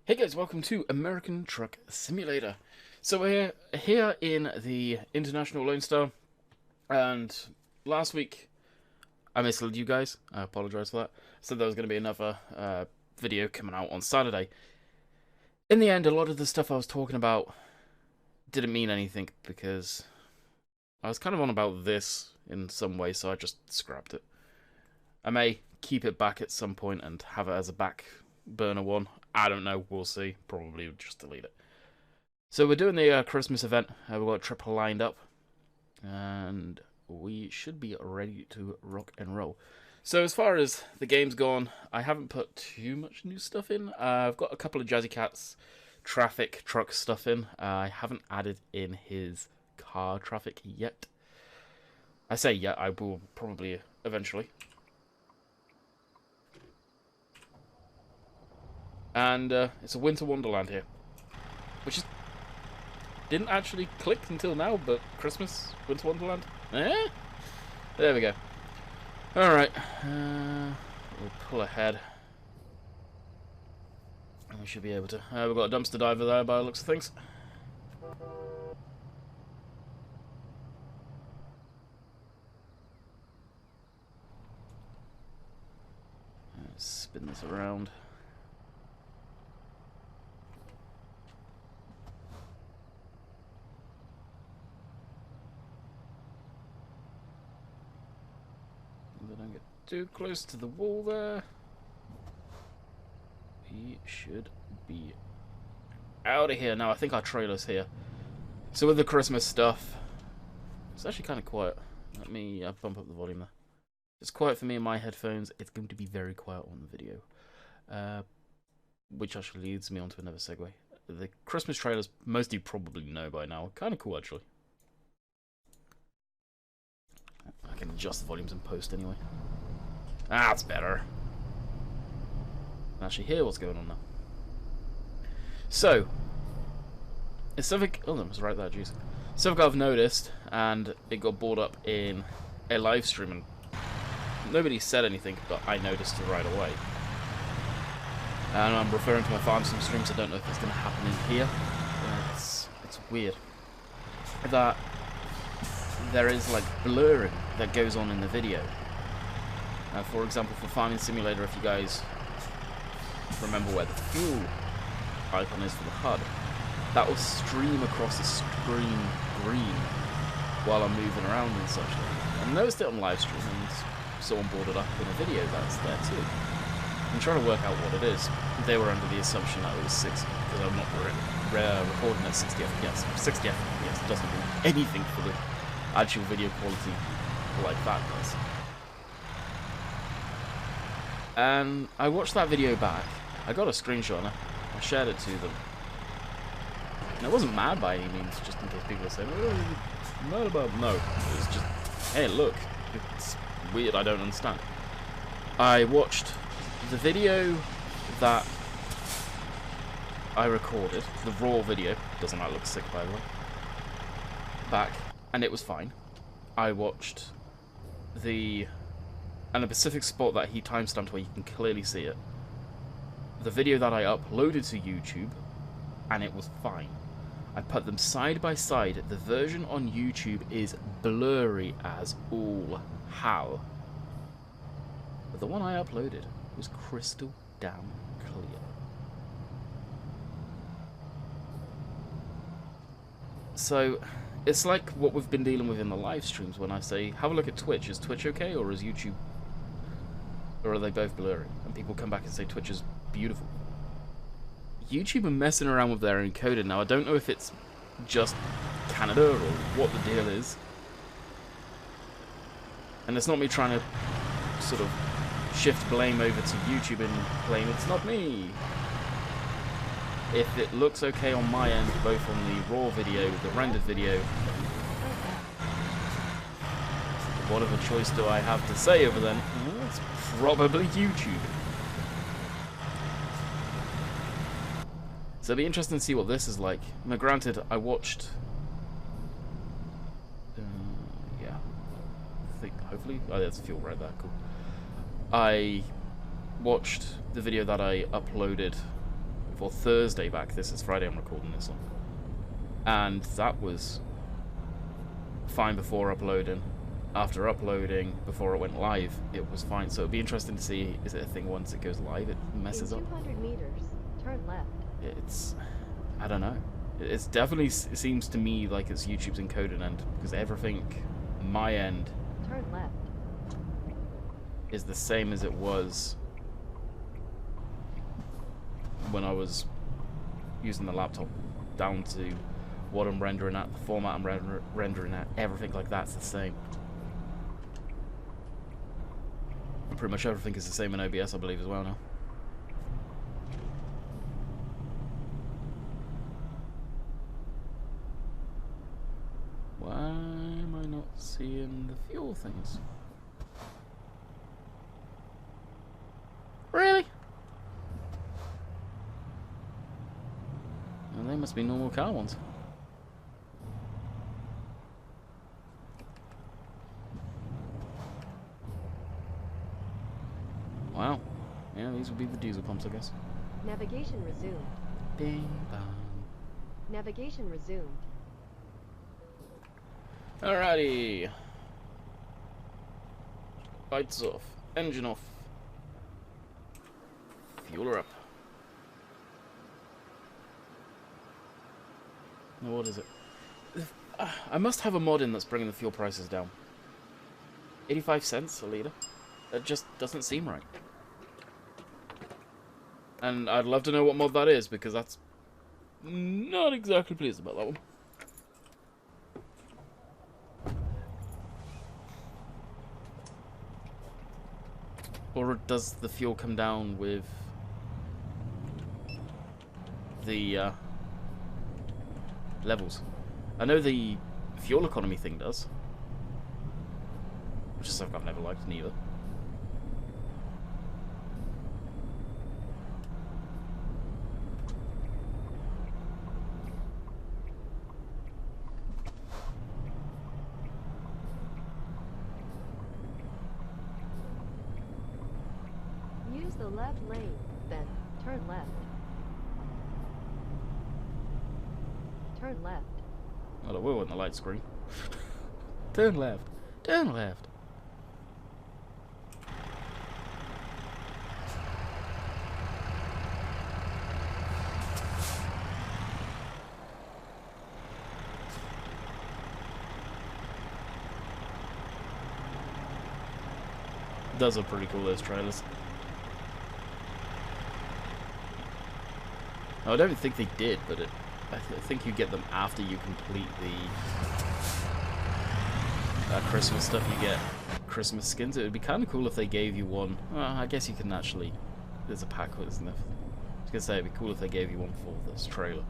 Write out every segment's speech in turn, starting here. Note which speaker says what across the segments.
Speaker 1: Hey guys, welcome to American Truck Simulator. So we're here in the International Lone Star, and last week I misled you guys. I apologise for that. Said there was going to be another video coming out on Saturday. In the end, a lot of the stuff I was talking about didn't mean anything because I was kind of on about this in some way, so I just scrapped it. I may keep it back at some point and have it as a back burner one. I don't know, we'll see. Probably just delete it. So we're doing the Christmas event. We've got a trip lined up. And we should be ready to rock and roll. So as far as the game's gone, I haven't put too much new stuff in. I've got a couple of Jazzy Cats traffic truck stuff in. I haven't added in his car traffic yet. I say yet, I will probably eventually. And it's a winter wonderland here, which didn't actually click until now, but Christmas, winter wonderland, there we go. Alright, we'll pull ahead, and we should be able to. We've got a dumpster diver there by the looks of things. Let's spin this around. Don't get too close to the wall there. We should be out of here. Now, I think our trailer's here. So with the Christmas stuff, it's actually kind of quiet. Let me bump up the volume there. It's quiet for me in my headphones. It's going to be very quiet on the video. Which actually leads me onto another segue. The Christmas trailers, most of you probably know by now. Kind of cool, actually. I can adjust the volumes in post anyway. That's better. Actually hear what's going on now. So, it's something. Oh, that was right there, jeez. Something I've noticed, and it got brought up in a live stream, and nobody said anything, but I noticed it right away. And I'm referring to my farm sim streams. I don't know if it's going to happen in here. It's weird that there is like blurring that goes on in the video. For example, for Farming Simulator, if you guys remember where the fuel icon is for the HUD, that will stream across the screen green while I'm moving around and such. I noticed it on live stream, and someone brought it up in a video that's there too. I'm trying to work out what it is. They were under the assumption that it was 60, because I'm not recording at 60 FPS. 60 FPS doesn't do anything for the actual video quality like that does. And I watched that video back. I got a screenshot and I shared it to them. And I wasn't mad by any means, just in case people are saying, oh, mad about it. No, it was just, hey, look, it's weird, I don't understand. I watched the video that I recorded, the raw video, doesn't that look sick by the way, back, and it was fine. I watched a specific spot that he timestamped where you can clearly see it. The video that I uploaded to YouTube, and it was fine. I put them side by side. The version on YouTube is blurry as all hell. But the one I uploaded was crystal damn clear. So, it's like what we've been dealing with in the live streams when I say, have a look at Twitch. Is Twitch okay, or is YouTube... or are they both blurry? And people come back and say Twitch is beautiful. YouTube are messing around with their encoding now. I don't know if it's just Canada or what the deal is. And it's not me trying to sort of shift blame over to YouTube and claim it's not me. If it looks okay on my end, both on the raw video, the rendered video, whatever choice do I have to say over then? Well, it's probably YouTube. So it'll be interesting to see what this is like. Now granted, I watched... yeah. I think, hopefully... Oh, there's fuel right there, cool. I watched the video that I uploaded for Thursday back. This is Friday I'm recording this on. And that was fine before uploading. After uploading, before it went live, it was fine. So it'd be interesting to see, is it a thing once it goes live, it messes up?
Speaker 2: In 200 meters, turn left.
Speaker 1: It's, I don't know. It's definitely, it seems to me like it's YouTube's encoded end, because everything, my end,
Speaker 2: turn left,
Speaker 1: is the same as it was when I was using the laptop, down to what I'm rendering at, the format I'm rendering at, everything like that's the same. And pretty much everything is the same in OBS, I believe, as well now. Why am I not seeing the fuel things? Really? Well, they must be normal car ones. Wow. Yeah, these would be the diesel pumps, I guess.
Speaker 2: navigation resumed.
Speaker 1: Bing bong.
Speaker 2: Navigation resumed.
Speaker 1: Alrighty. Lights off. Engine off. Fueler up. Now what is it? I must have a mod in that's bringing the fuel prices down. 85 cents a litre? That just doesn't seem right. And I'd love to know what mod that is, because that's not exactly pleased about that one. Or does the fuel come down with the levels? I know the fuel economy thing does, which is something I've never liked neither.
Speaker 2: Use the left lane, then turn left. Turn left.
Speaker 1: Well, I will on the light screen. Turn left. Turn left. Those are pretty cool, those trailers. I don't think they did, but I think you get them after you complete the Christmas stuff. You get Christmas skins. It would be kind of cool if they gave you one. Well, I guess you can actually. There's a pack with it, isn't there? I was gonna say it'd be cool if they gave you one for this trailer.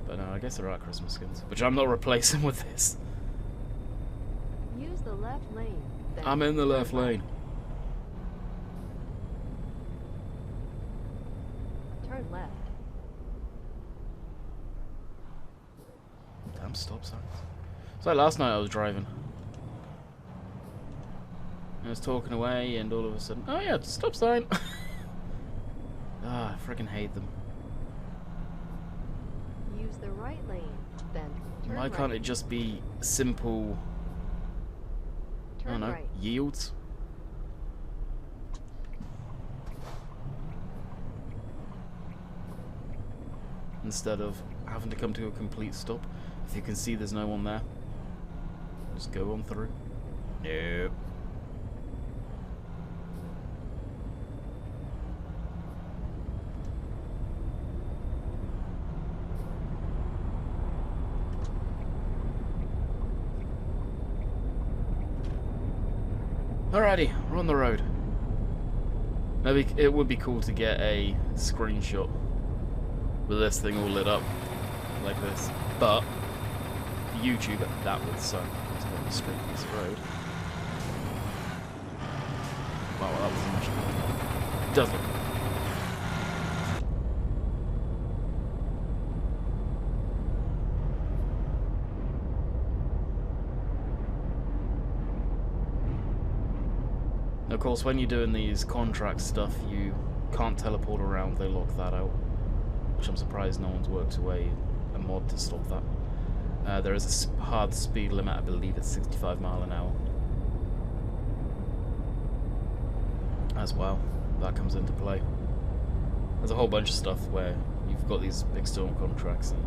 Speaker 1: But no, I guess there are Christmas skins, which I'm not replacing with this.
Speaker 2: Use the left lane. Then
Speaker 1: I'm in the left lane.
Speaker 2: Turn left.
Speaker 1: Damn stop signs. It's like last night I was driving. I was talking away and all of a sudden, oh yeah, stop sign. Ah, I freaking hate them.
Speaker 2: Use the right lane, then turn
Speaker 1: Why
Speaker 2: right.
Speaker 1: can't it just be simple, I
Speaker 2: Turn
Speaker 1: don't know,
Speaker 2: right.
Speaker 1: yields? Instead of having to come to a complete stop. If you can see there's no one there, just go on through. Nope. Alrighty, we're on the road. Maybe it would be cool to get a screenshot with this thing all lit up like this, but for YouTube that would suck. It's going to straight this road. Wow, well, that was much better. It does look. Of course, when you're doing these contract stuff, you can't teleport around, they lock that out. Which I'm surprised no one's worked away a mod to stop that. There is a hard speed limit, I believe it's 65 mile an hour. As well, that comes into play. There's a whole bunch of stuff where you've got these external contracts and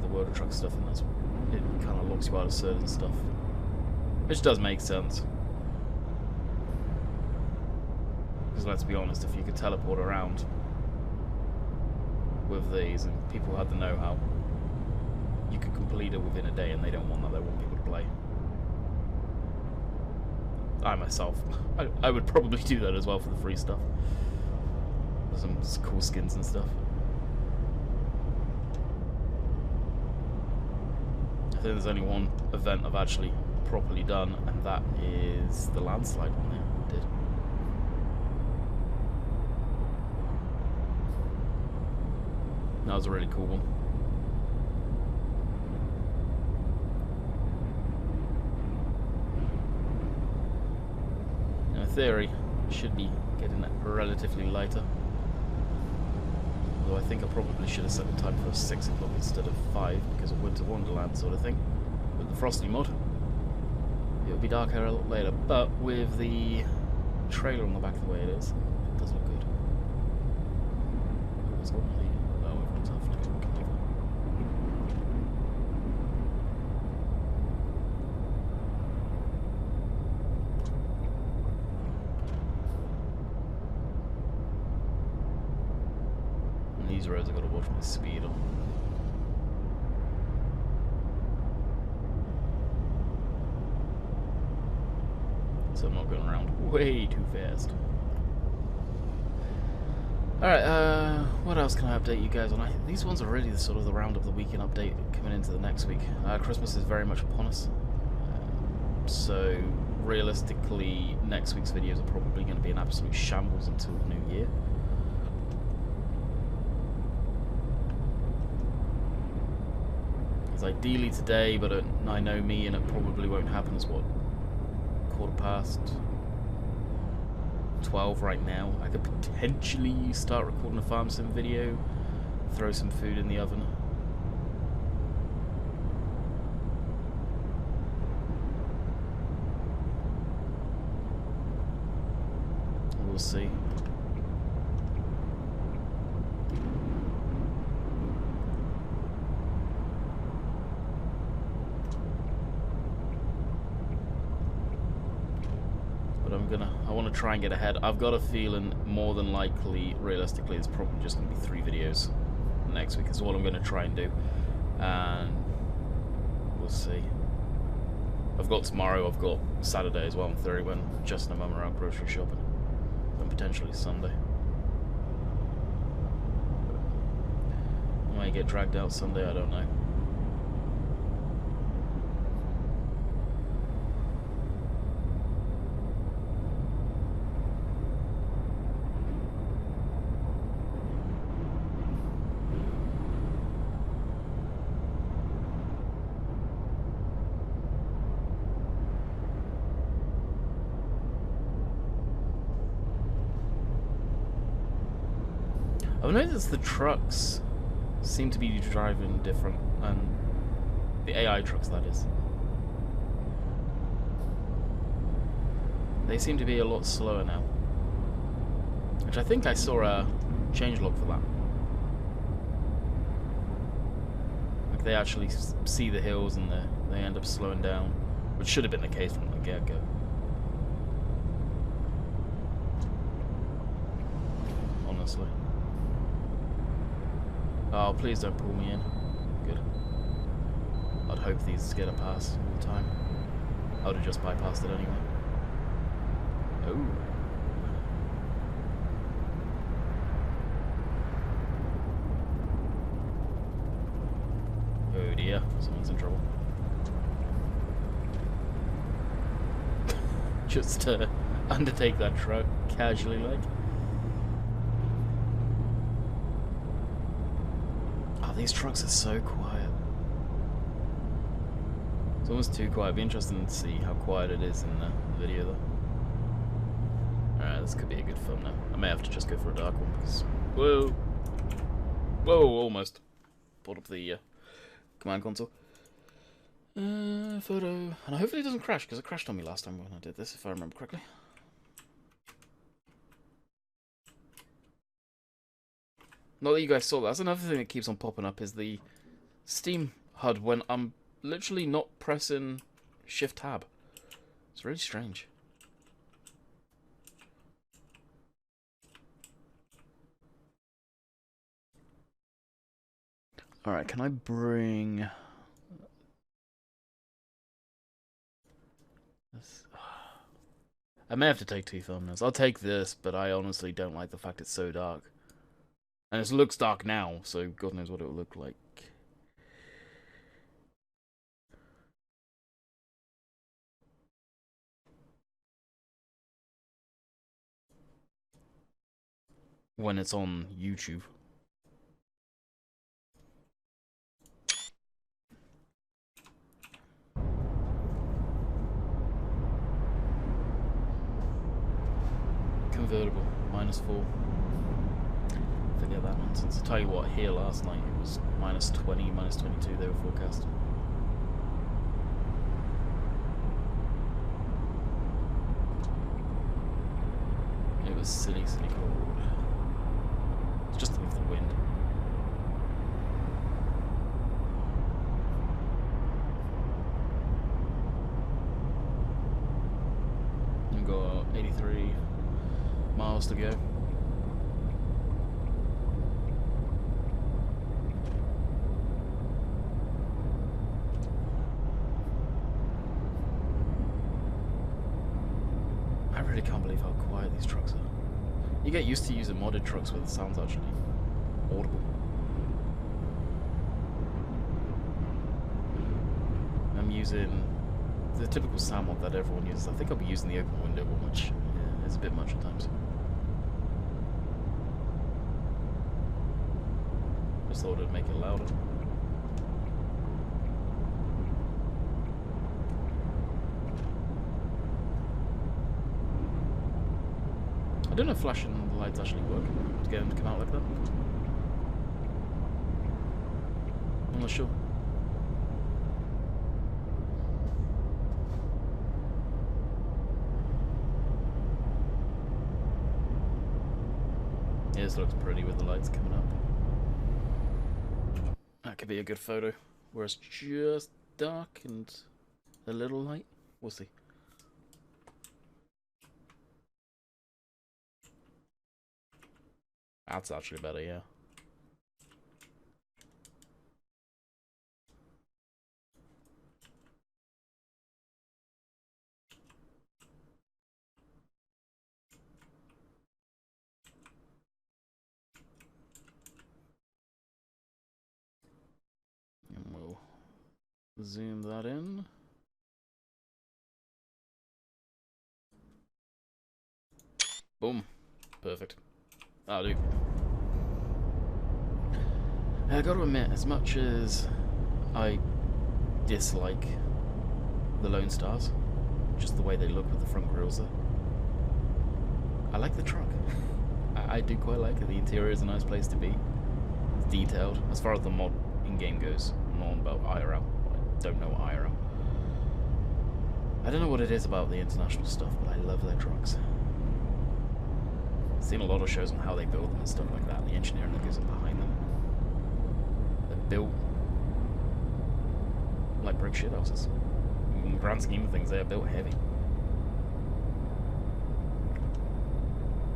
Speaker 1: the World of Truck stuff, and it kind of locks you out of certain stuff. Which does make sense. Because let's be honest, if you could teleport around with these and people had the know-how, you could complete it within a day, and they don't want that, they want people to play. I myself, I would probably do that as well for the free stuff. There's some cool skins and stuff. I think there's only one event I've actually properly done, and that is the landslide one there. I did. That was a really cool one. In theory, should be getting it relatively lighter. Although I think I probably should have set the time for 6 o'clock instead of 5 because of Winter Wonderland sort of thing. With the Frosty mod, it'll be darker a lot later, but with the trailer on the back the way it is, it does look good. What's going on here? Oh, everyone's off to go. These roads I've got to watch my speed on. So I'm not going around way too fast. Alright, what else can I update you guys on? These ones are really the sort of the round of the weekend update coming into the next week. Christmas is very much upon us. So realistically, next week's videos are probably going to be an absolute shambles until the new year. Ideally today, but I know me, and it probably won't happen. It's what, 12 right now. I could potentially start recording a farm sim video, throw some food in the oven. We'll see. I want to try and get ahead. I've got a feeling more than likely, realistically, it's probably just going to be 3 videos next week is what I'm going to try and do, and we'll see. I've got tomorrow, I've got Saturday as well in theory when Justin and Mum are out grocery shopping, and potentially Sunday. I might get dragged out Sunday, I don't know. I've noticed the trucks seem to be driving different, and the AI trucks, that is. They seem to be a lot slower now. Which I think I saw a changelog for that. Like they actually see the hills and they end up slowing down, which should have been the case from the get-go. Honestly. Oh, please don't pull me in. Good. I'd hope these get a pass all the time. I would have just bypassed it anyway. Oh. Oh dear, someone's in trouble. Just undertake that truck casually like. These trucks are so quiet. It's almost too quiet. It'd be interesting to see how quiet it is in the video though. Alright, this could be a good thumbnail. I may have to just go for a dark one because... Whoa! Whoa, almost. Pulled up the command console. Photo. And hopefully it doesn't crash, because it crashed on me last time when I did this, if I remember correctly. Not that you guys saw that. That's another thing that keeps on popping up, is the Steam HUD when I'm literally not pressing Shift-Tab. It's really strange. Alright, can I bring... this? I may have to take two thumbnails. I'll take this, but I honestly don't like the fact it's so dark. And it looks dark now, so God knows what it will look like. When it's on YouTube. Convertible, -4. Forget that nonsense. I'll tell you what, here last night it was -20, -22 they were forecast. It was silly, silly cold. It's just with the wind. We've got 83 miles to go. I really can't believe how quiet these trucks are. You get used to using modded trucks where the sound's actually audible. I'm using the typical sound mod that everyone uses. I think I'll be using the open window one, which is a bit much at times. Just thought it'd make it louder. I don't know if flashing the lights actually work to get them to come out like that. I'm not sure. Yeah, this looks pretty with the lights coming up. That could be a good photo, where it's just dark and a little light. We'll see. That's actually better, yeah. And we'll zoom that in. Boom. Perfect. That'll do. I gotta admit, as much as I dislike the Lone Stars, just the way they look with the front grills there, I like the truck. I do quite like it. The interior is a nice place to be. It's detailed. As far as the mod in-game goes, I'm not on about IRL. I don't know IRL. I don't know what it is about the international stuff, but I love their trucks. I've seen a lot of shows on how they build them and stuff like that, the engineering that goes in behind them. They're built like brick shithouses. In the grand scheme of things, they are built heavy.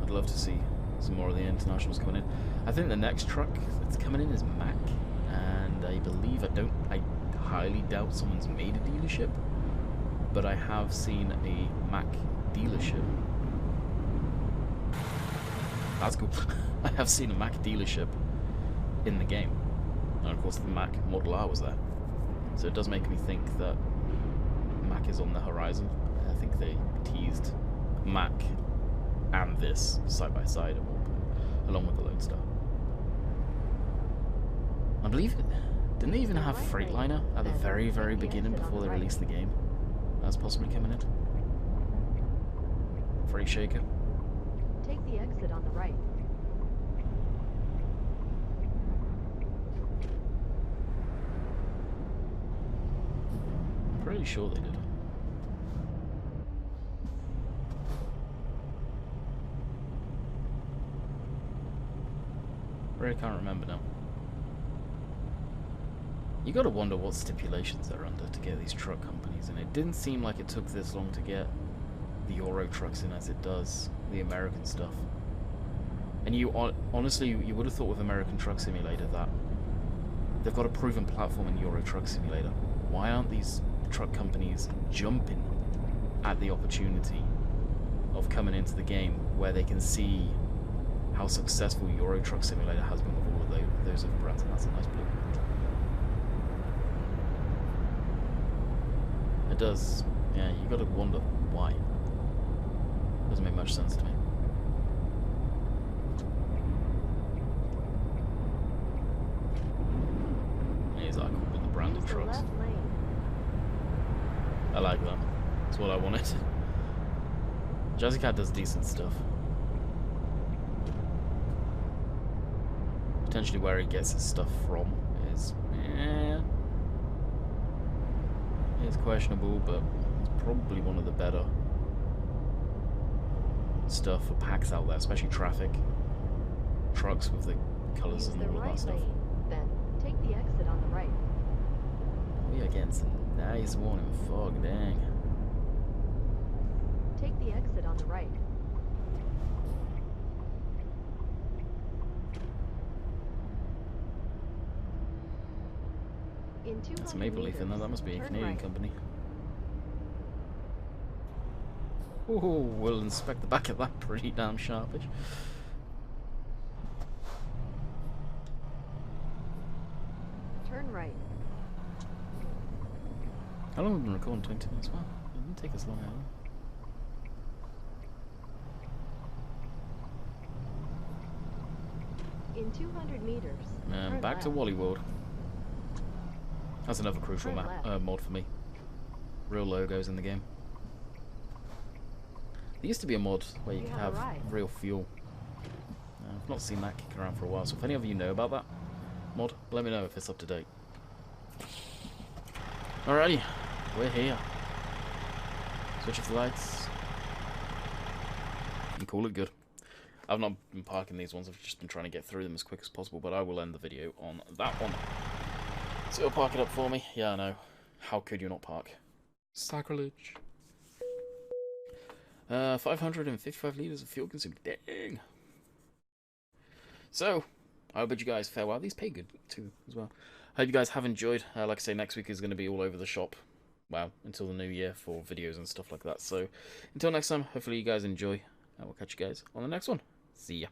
Speaker 1: I'd love to see some more of the internationals coming in. I think the next truck that's coming in is Mack, and I believe, I highly doubt someone's made a dealership, but I have seen a Mack dealership. That's cool. I have seen a Mack dealership in the game. And of course the Mack Model R was there. So it does make me think that Mack is on the horizon. I think they teased Mack and this side by side along with the Lone Star. I believe it. Didn't they even have Freightliner at the very, very beginning before they released the game? That's possibly coming in. Freight Shaker.
Speaker 2: Take the exit on the right.
Speaker 1: Pretty sure they did. Really can't remember now. You gotta wonder what stipulations they're under to get these truck companies, and it didn't seem like it took this long to get the Euro trucks in as it does the American stuff. And you honestly, you would have thought with American Truck Simulator that they've got a proven platform in Euro Truck Simulator. Why aren't these truck companies jumping at the opportunity of coming into the game where they can see how successful Euro Truck Simulator has been with all of those other brands? And that's a nice blue. It does. Yeah, you gotta wonder why. Doesn't make much sense to me. Here's our with the branded
Speaker 2: Use the
Speaker 1: trucks.
Speaker 2: left lane.
Speaker 1: I like that. That's what I wanted. Jazzy Cat does decent stuff. Potentially where he gets his stuff from is it's questionable, but it's probably one of the better stuff for packs out there, especially traffic. Trucks with the colours
Speaker 2: Use
Speaker 1: and
Speaker 2: the
Speaker 1: all of that
Speaker 2: right
Speaker 1: stuff.
Speaker 2: lane. Then take the exit on the right.
Speaker 1: We are getting some nice warning fog, dang.
Speaker 2: Take the exit on the right. In 200
Speaker 1: That's a Maple Leaf in there, that must be a
Speaker 2: turn
Speaker 1: Canadian
Speaker 2: right.
Speaker 1: company. Oh, we'll inspect the back of that pretty damn sharpish.
Speaker 2: Turn right.
Speaker 1: How long have we been recording? 20 minutes? Well, it didn't take us long, at all.
Speaker 2: In 200 meters. turn
Speaker 1: Back to
Speaker 2: left.
Speaker 1: Wally World. That's another crucial
Speaker 2: Turn left.
Speaker 1: mod for me. Real logos in the game. There used to be a mod where you
Speaker 2: You
Speaker 1: could
Speaker 2: have
Speaker 1: have
Speaker 2: arrived.
Speaker 1: real fuel. I've not seen that kicking around for a while, so if any of you know about that mod, let me know if it's up to date. Alrighty, we're here. Switch off the lights. And call it good. I've not been parking these ones, I've just been trying to get through them as quick as possible, but I will end the video on that one. So you'll park it up for me? Yeah, I know. How could you not park? Sacrilege. 555 litres of fuel consumed. Dang. So, I bid you guys farewell. These pay good too, as well. Hope you guys have enjoyed. Like I say, next week is going to be all over the shop. Well, until the new year for videos and stuff like that. So, until next time, hopefully you guys enjoy. And we'll catch you guys on the next one. See ya.